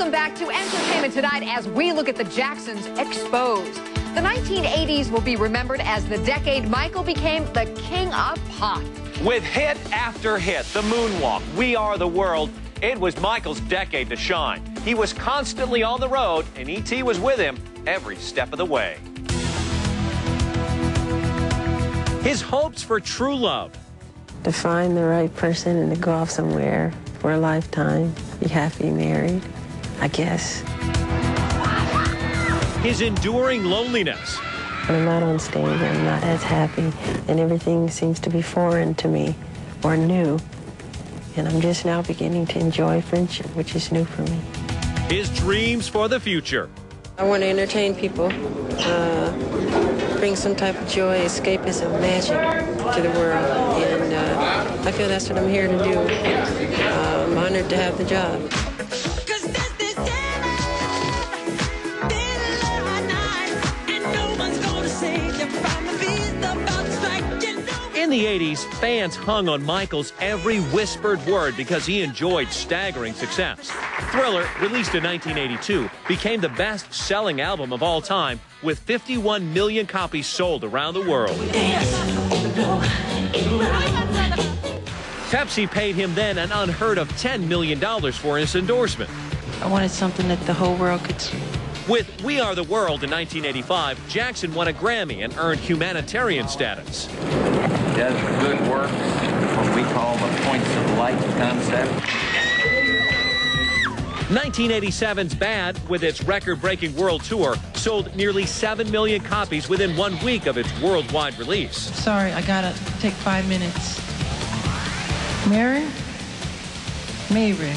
Welcome back to Entertainment Tonight as we look at the Jacksons exposed. The 1980s will be remembered as the decade Michael became the king of pop. With hit after hit, the moonwalk, We Are the World, it was Michael's decade to shine. He was constantly on the road, and E.T. was with him every step of the way. His hopes for true love. To find the right person and to go off somewhere for a lifetime, be happy married, I guess. His enduring loneliness. When I'm not on stage, I'm not as happy, and everything seems to be foreign to me or new. And I'm just now beginning to enjoy friendship, which is new for me. His dreams for the future. I want to entertain people, bring some type of joy, escapism, magic to the world, and I feel that's what I'm here to do. I'm honored to have the job. In the 80s, fans hung on Michael's every whispered word because he enjoyed staggering success. Thriller, released in 1982, became the best-selling album of all time with 51 million copies sold around the world. Pepsi paid him then an unheard of $10 million for his endorsement. I wanted something that the whole world could see. With We Are the World in 1985, Jackson won a Grammy and earned humanitarian status. Does good work, what we call the points of light concept. 1987's Bad, with its record-breaking world tour, sold nearly 7 million copies within 1 week of its worldwide release. Sorry, I gotta take 5 minutes. Mary? Maybe.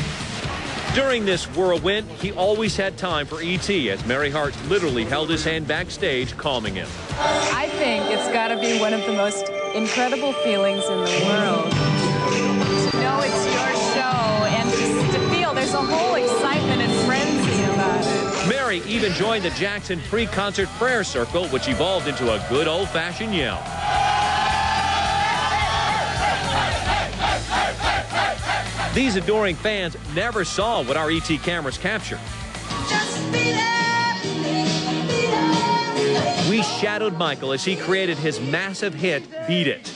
During this whirlwind, he always had time for E.T. as Mary Hart literally held his hand backstage, calming him. I think it's got to be one of the most incredible feelings in the world. To know it's your show and just to feel there's a whole excitement and frenzy about it. Mary even joined the Jackson pre-concert prayer circle, which evolved into a good old-fashioned yell. These adoring fans never saw what our E.T. cameras captured. We shadowed Michael as he created his massive hit, Beat It.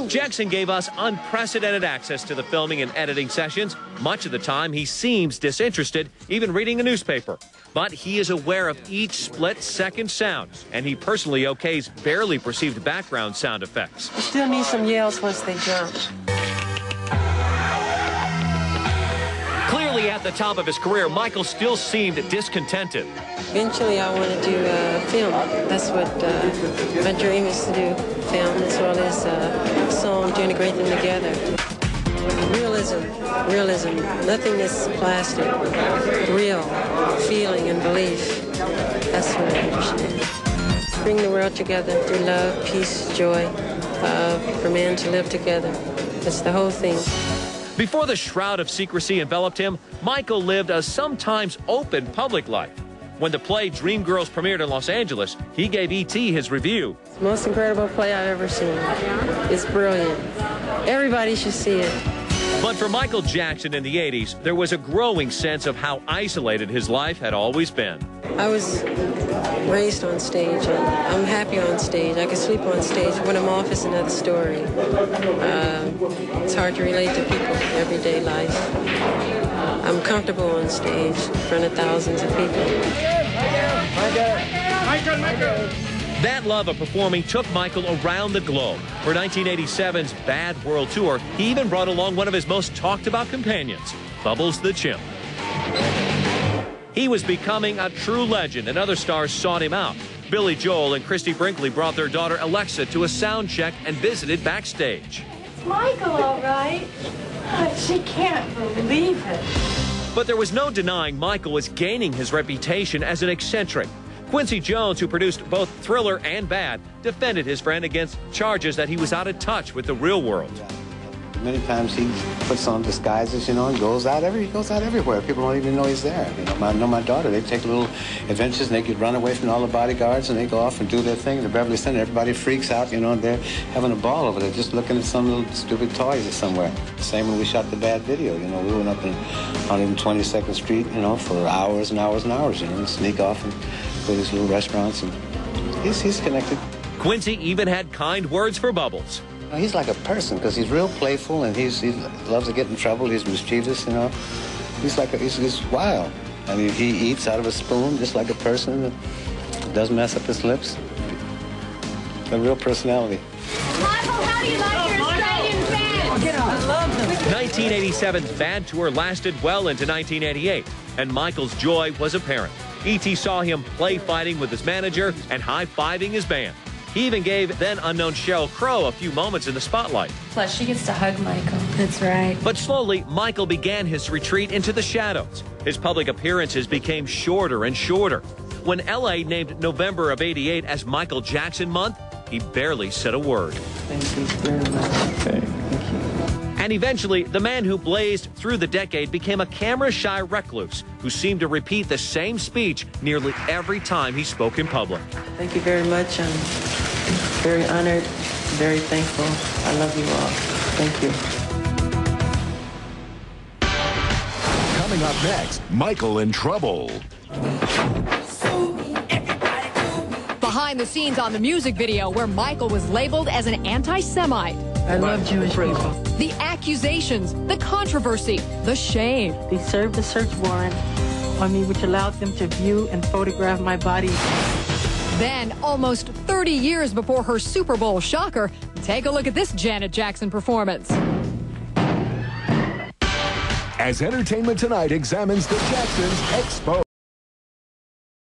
Jackson gave us unprecedented access to the filming and editing sessions. Much of the time, he seems disinterested, even reading a newspaper. But he is aware of each split-second sound, and he personally okays barely perceived background sound effects. I still need some yells once they jump. Clearly at the top of his career, Michael still seemed discontented. Eventually, I want to do film. That's what my dream is to do, film as well as song, to integrate them together. Realism, nothing is plastic. Real feeling and belief. That's what I understand. Bring the world together through love, peace, joy, for man to live together. That's the whole thing. Before the shroud of secrecy enveloped him, Michael lived a sometimes open public life. When the play Dreamgirls premiered in Los Angeles, he gave E.T. his review. It's the most incredible play I've ever seen. It's brilliant. Everybody should see it. But for Michael Jackson in the 80s, there was a growing sense of how isolated his life had always been. I was raised on stage, and I'm happy on stage. I can sleep on stage. When I'm off, it's another story. It's hard to relate to people in everyday life. I'm comfortable on stage in front of thousands of people. That love of performing took Michael around the globe. For 1987's Bad World Tour, he even brought along one of his most talked-about companions, Bubbles the Chimp. He was becoming a true legend, and other stars sought him out. Billy Joel and Christy Brinkley brought their daughter Alexa to a sound check and visited backstage. Michael, all right? She can't believe it. But there was no denying Michael was gaining his reputation as an eccentric. Quincy Jones, who produced both Thriller and Bad, defended his friend against charges that he was out of touch with the real world. Many times he puts on disguises, and goes out everywhere. People don't even know he's there. I know my daughter. They take little adventures, and they could run away from all the bodyguards, and they go off and do their thing. The Beverly Center, everybody freaks out, and they're having a ball over there, just looking at some little stupid toys or somewhere. Same when we shot the bad video. We went up in 122nd Street, for hours and hours and hours, and sneak off and go to these little restaurants, and he's connected. Quincy even had kind words for Bubbles. He's like a person because he's real playful and he loves to get in trouble. He's mischievous, He's wild. I mean, he eats out of a spoon just like a person. Doesn't mess up his lips. A real personality. Michael, how do you like your Australian fans? Get on. I love them. 1987's Bad Tour lasted well into 1988, and Michael's joy was apparent. E.T. saw him play fighting with his manager and high-fiving his band. He even gave then-unknown Sheryl Crow a few moments in the spotlight. Plus, she gets to hug Michael. That's right. But slowly, Michael began his retreat into the shadows. His public appearances became shorter and shorter. When L.A. named November of '88 as Michael Jackson Month, he barely said a word. Thank you very much. Okay, thank you. And eventually, the man who blazed through the decade became a camera-shy recluse who seemed to repeat the same speech nearly every time he spoke in public. Thank you very much. I'm very honored, very thankful. I love you all. Thank you. Coming up next, Michael in trouble. Behind the scenes on the music video where Michael was labeled as an anti-Semite. I love Jewish people. The accusations, the controversy, the shame. They served a search warrant on me, which allowed them to view and photograph my body. Then, almost 30 years before her Super Bowl shocker, take a look at this Janet Jackson performance. As Entertainment Tonight examines the Jacksons exposed.